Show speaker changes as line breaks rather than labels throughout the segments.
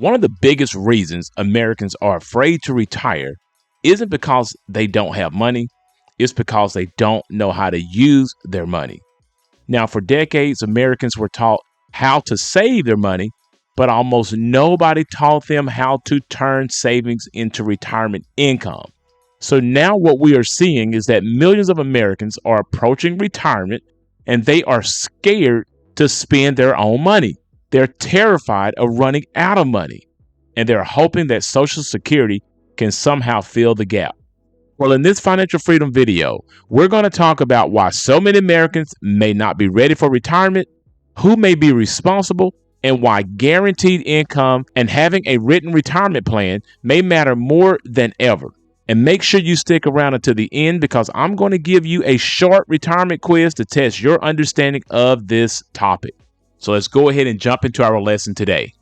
One of the biggest reasons Americans are afraid to retire isn't because they don't have money, it's because they don't know how to use their money. Now, for decades, Americans were taught how to save their money, but almost nobody taught them how to turn savings into retirement income. So now what we are seeing is that millions of Americans are approaching retirement and they are scared to spend their own money. They're terrified of running out of money, and they're hoping that Social Security can somehow fill the gap. Well, in this financial freedom video, we're going to talk about why so many Americans may not be ready for retirement, who may be responsible, and why guaranteed income and having a written retirement plan may matter more than ever. And make sure you stick around until the end, because I'm going to give you a short retirement quiz to test your understanding of this topic. So let's go ahead and jump into our lesson today.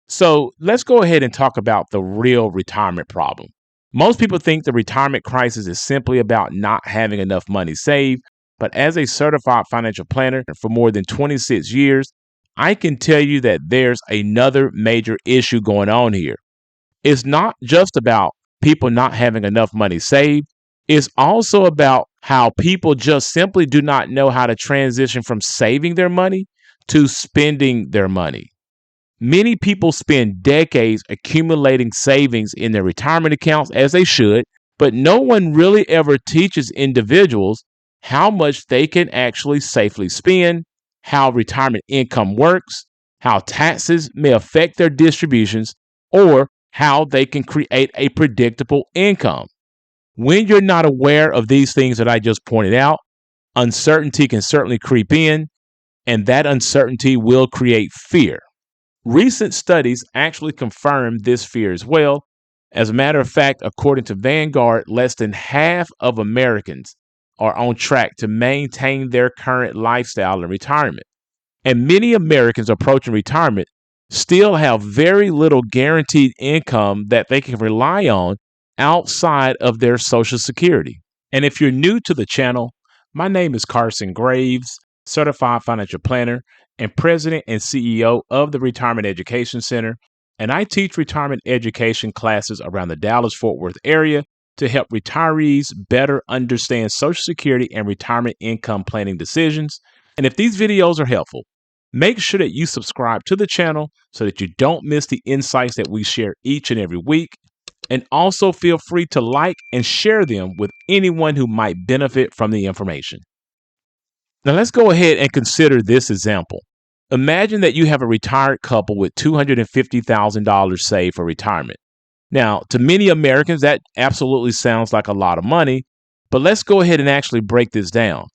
So let's go ahead and talk about the real retirement problem. Most people think the retirement crisis is simply about not having enough money saved. But as a certified financial planner for more than 26 years, I can tell you that there's another major issue going on here. It's not just about people not having enough money saved. It's also about how people just simply do not know how to transition from saving their money to spending their money. Many people spend decades accumulating savings in their retirement accounts, as they should, but no one really ever teaches individuals how much they can actually safely spend, how retirement income works, how taxes may affect their distributions, or how they can create a predictable income. When you're not aware of these things that I just pointed out, uncertainty can certainly creep in, and that uncertainty will create fear. Recent studies actually confirm this fear as well. As a matter of fact, according to Vanguard, less than half of Americans are on track to maintain their current lifestyle in retirement. And many Americans approaching retirement still have very little guaranteed income that they can rely on outside of their Social Security. And if you're new to the channel, my name is Carson Graves, certified financial planner and president and CEO of the Retirement Education Center. And I teach retirement education classes around the Dallas-Fort Worth area to help retirees better understand Social Security and retirement income planning decisions. And if these videos are helpful, make sure that you subscribe to the channel so that you don't miss the insights that we share each and every week. And also feel free to like and share them with anyone who might benefit from the information. Now let's go ahead and consider this example. Imagine that you have a retired couple with $250,000 saved for retirement. Now, to many Americans, that absolutely sounds like a lot of money, but let's go ahead and actually break this down.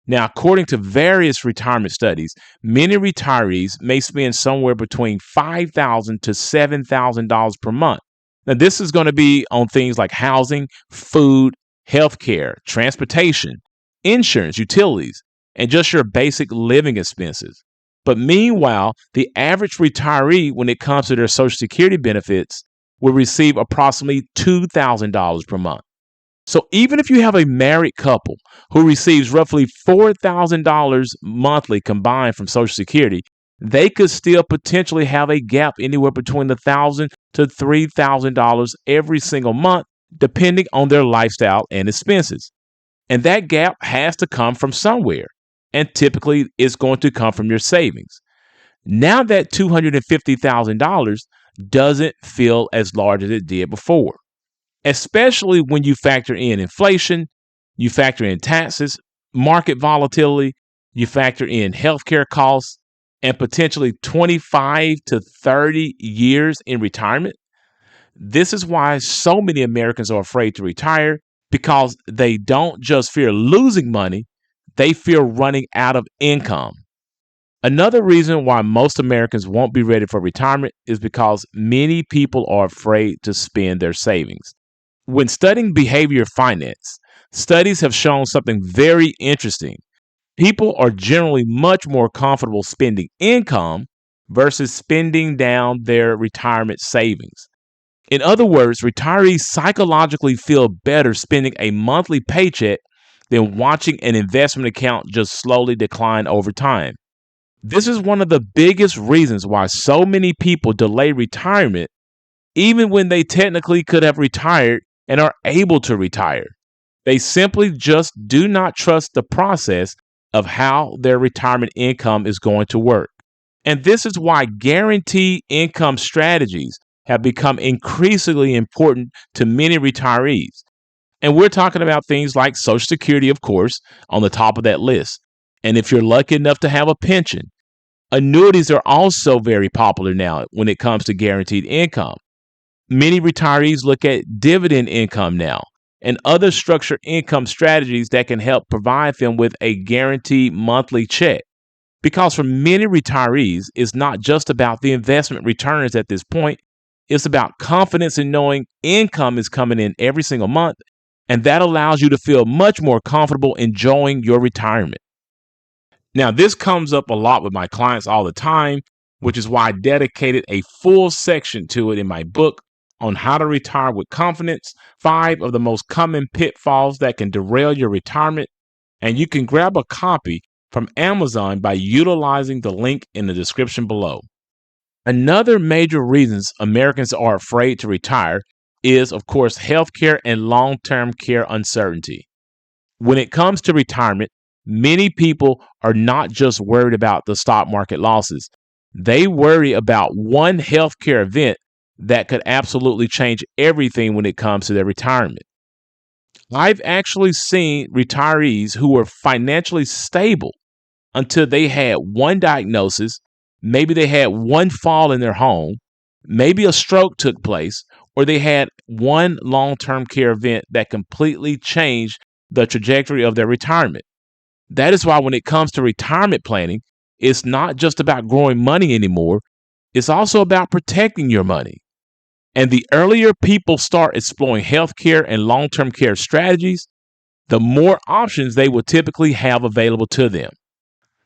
Now, according to various retirement studies, many retirees may spend somewhere between $5,000 to $7,000 per month. Now, this is going to be on things like housing, food, healthcare, transportation, insurance, utilities, and just your basic living expenses. But meanwhile, the average retiree, when it comes to their Social Security benefits, will receive approximately $2,000 per month. So even if you have a married couple who receives roughly $4,000 monthly combined from Social Security, they could still potentially have a gap anywhere between $1,000 to $3,000 every single month, depending on their lifestyle and expenses. And that gap has to come from somewhere. And typically it's going to come from your savings. Now that $250,000 doesn't feel as large as it did before, especially when you factor in inflation, you factor in taxes, market volatility, you factor in healthcare costs, and potentially 25 to 30 years in retirement. This is why so many Americans are afraid to retire, because they don't just fear losing money, they fear running out of income. Another reason why most Americans won't be ready for retirement is because many people are afraid to spend their savings. When studying behavior finance, studies have shown something very interesting. People are generally much more comfortable spending income versus spending down their retirement savings. In other words, retirees psychologically feel better spending a monthly paycheck than watching an investment account just slowly decline over time. This is one of the biggest reasons why so many people delay retirement, even when they technically could have retired and are able to retire. They simply just do not trust the process of how their retirement income is going to work. And this is why guaranteed income strategies have become increasingly important to many retirees. And we're talking about things like Social Security, of course, on the top of that list. And if you're lucky enough to have a pension, annuities are also very popular now when it comes to guaranteed income. Many retirees look at dividend income now and other structured income strategies that can help provide them with a guaranteed monthly check. Because for many retirees, it's not just about the investment returns at this point, it's about confidence in knowing income is coming in every single month, and that allows you to feel much more comfortable enjoying your retirement. Now, this comes up a lot with my clients all the time, which is why I dedicated a full section to it in my book on how to retire with confidence, 5 of the most common pitfalls that can derail your retirement. And you can grab a copy from Amazon by utilizing the link in the description below. Another major reasons Americans are afraid to retire is, of course, healthcare and long-term care uncertainty. When it comes to retirement, many people are not just worried about the stock market losses. They worry about one healthcare event that could absolutely change everything when it comes to their retirement. I've actually seen retirees who were financially stable until they had one diagnosis, maybe they had one fall in their home, maybe a stroke took place, or they had one long-term care event that completely changed the trajectory of their retirement. That is why when it comes to retirement planning, it's not just about growing money anymore, it's also about protecting your money. And the earlier people start exploring healthcare and long-term care strategies, the more options they will typically have available to them.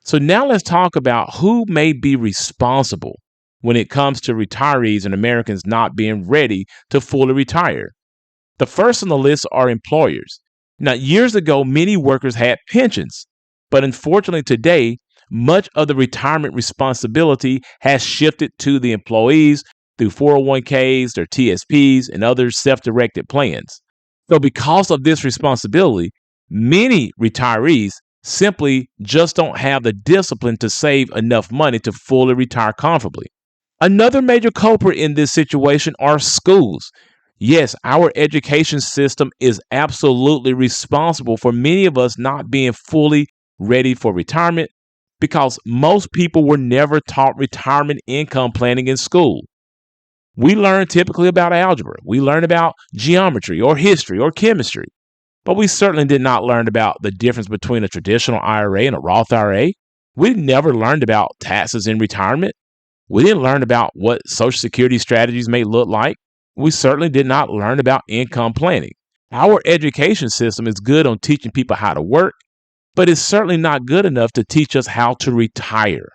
So now let's talk about who may be responsible when it comes to retirees and Americans not being ready to fully retire. The first on the list are employers. Now, years ago, many workers had pensions, but unfortunately today, much of the retirement responsibility has shifted to the employees through 401ks, their TSPs, and other self-directed plans. So because of this responsibility, many retirees simply just don't have the discipline to save enough money to fully retire comfortably. Another major culprit in this situation are schools. Yes, our education system is absolutely responsible for many of us not being fully ready for retirement because most people were never taught retirement income planning in school. We learn typically about algebra, we learn about geometry or history or chemistry, but we certainly did not learn about the difference between a traditional IRA and a Roth IRA. We never learned about taxes in retirement. We didn't learn about what Social Security strategies may look like. We certainly did not learn about income planning. Our education system is good on teaching people how to work, but it's certainly not good enough to teach us how to retire.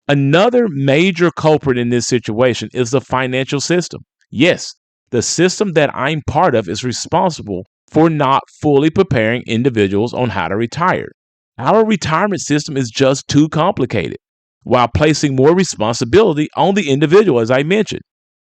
Another major culprit in this situation is the financial system. Yes, the system that I'm part of is responsible for not fully preparing individuals on how to retire. Our retirement system is just too complicated, while placing more responsibility on the individual, as I mentioned.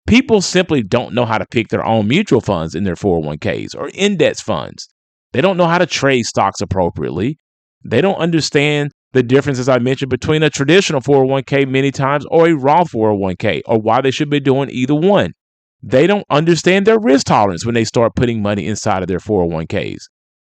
People simply don't know how to pick their own mutual funds in their 401ks or index funds. They don't know how to trade stocks appropriately. They don't understand the difference, as I mentioned, between a traditional 401k many times or a Roth 401k, or why they should be doing either one. They don't understand their risk tolerance when they start putting money inside of their 401ks.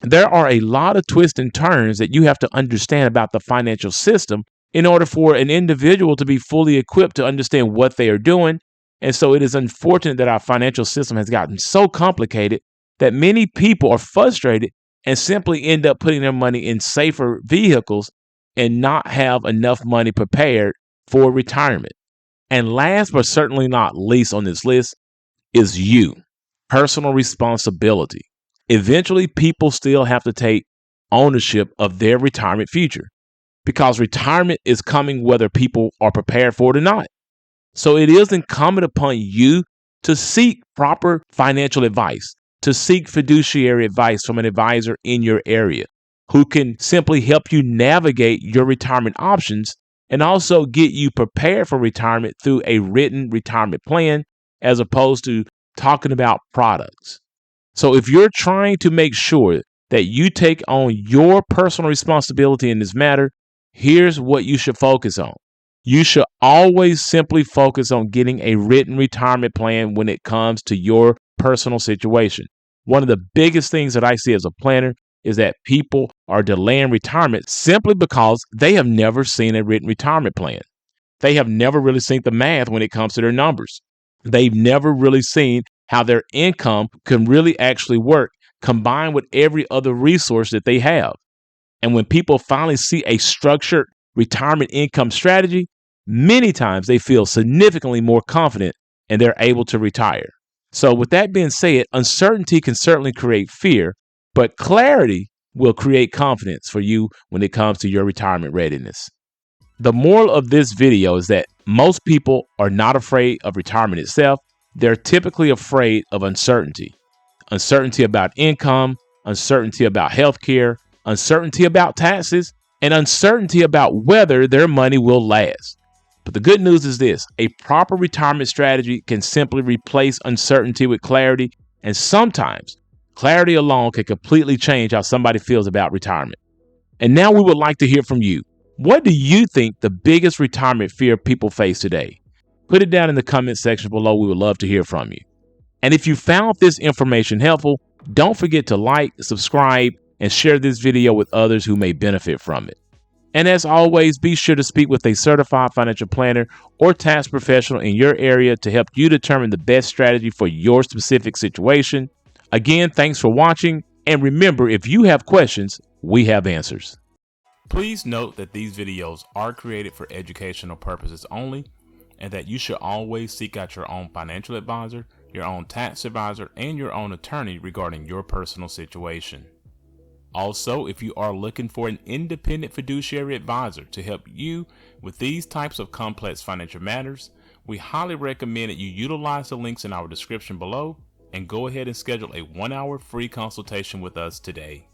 There are a lot of twists and turns that you have to understand about the financial system in order for an individual to be fully equipped to understand what they are doing. And so it is unfortunate that our financial system has gotten so complicated that many people are frustrated and simply end up putting their money in safer vehicles and not have enough money prepared for retirement. And last but certainly not least on this list is you, personal responsibility. Eventually, people still have to take ownership of their retirement future because retirement is coming whether people are prepared for it or not. So it is incumbent upon you to seek proper financial advice, to seek fiduciary advice from an advisor in your area who can simply help you navigate your retirement options and also get you prepared for retirement through a written retirement plan as opposed to talking about products. So if you're trying to make sure that you take on your personal responsibility in this matter, here's what you should focus on. You should always simply focus on getting a written retirement plan when it comes to your personal situation. One of the biggest things that I see as a planner is that people are delaying retirement simply because they have never seen a written retirement plan. They have never really seen the math when it comes to their numbers. They've never really seen how their income can really actually work combined with every other resource that they have. And when people finally see a structured retirement income strategy, many times they feel significantly more confident and they're able to retire. So, with that being said, uncertainty can certainly create fear, but clarity will create confidence for you when it comes to your retirement readiness. The moral of this video is that most people are not afraid of retirement itself. They're typically afraid of uncertainty. Uncertainty about income, uncertainty about healthcare, uncertainty about taxes, and uncertainty about whether their money will last. But the good news is this: a proper retirement strategy can simply replace uncertainty with clarity, and sometimes clarity alone can completely change how somebody feels about retirement. And now we would like to hear from you. What do you think the biggest retirement fear people face today? Put it down in the comment section below. We would love to hear from you. And if you found this information helpful, don't forget to like, subscribe, and share this video with others who may benefit from it. And as always, be sure to speak with a certified financial planner or tax professional in your area to help you determine the best strategy for your specific situation. Again, thanks for watching. And remember, if you have questions, we have answers. Please note that these videos are created for educational purposes only, and that you should always seek out your own financial advisor, your own tax advisor, and your own attorney regarding your personal situation. Also, if you are looking for an independent fiduciary advisor to help you with these types of complex financial matters, we highly recommend that you utilize the links in our description below and go ahead and schedule a 1-hour free consultation with us today.